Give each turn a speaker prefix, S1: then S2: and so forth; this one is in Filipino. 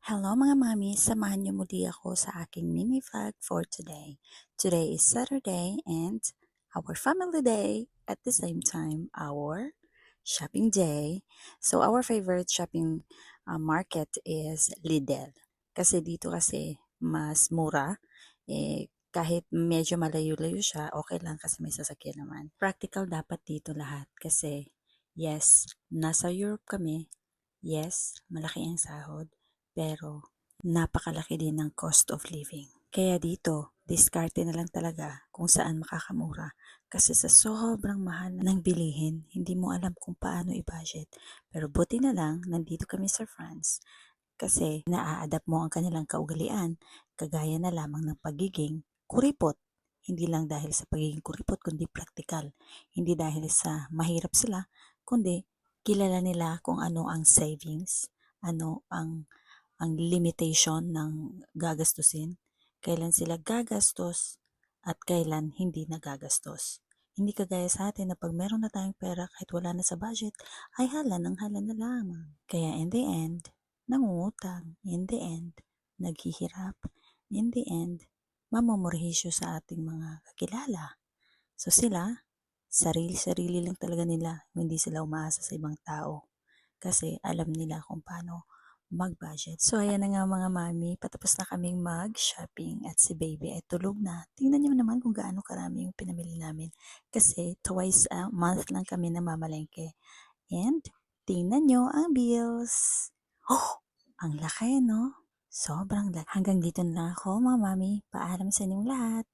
S1: Hello mga mami, samahan niyo muli ako sa aking mini vlog for today. Today is Saturday and our family day at the same time our shopping day. So our favorite shopping market is Lidl. Kasi dito kasi mas mura. Kahit medyo malayo-layo siya, okay lang kasi may sasakyan naman. Practical dapat dito lahat kasi yes, nasa Europe kami. Yes, malaki ang sahod pero napakalaki din ng cost of living. Kaya dito, diskarte na lang talaga kung saan makakamura. Kasi sa sobrang mahal ng bilihin, hindi mo alam kung paano i-budget. Pero buti na lang, nandito kami sa France. Kasi naa-adapt mo ang kanilang kaugalian, kagaya na lamang ng pagiging kuripot. Hindi lang dahil sa pagiging kuripot, kundi praktikal. Hindi dahil sa mahirap sila, kundi kilala nila kung ano ang savings, ano ang limitation ng gagastusin, kailan sila gagastos at kailan hindi nagagastos. Hindi kagaya sa atin na pag meron na tayong pera kahit wala na sa budget, ay hala na lamang. Kaya in the end, nangungutang. In the end, naghihirap. In the end, mamomorhisyo sa ating mga kakilala. So sila, sarili-sarili lang talaga nila, hindi sila umaasa sa ibang tao. Kasi alam nila kung paano mag-budget. So ayan na nga mga mami, patapos na kaming mag-shopping at si baby ay tulog na. Tingnan niyo naman kung gaano karami yung pinamili namin. Kasi twice a month lang kami namamalengke. And tingnan niyo ang bills. Oh, ang laki no? Sobrang laki. Hanggang dito na lang ako mga mami. Paalam sa inyong lahat.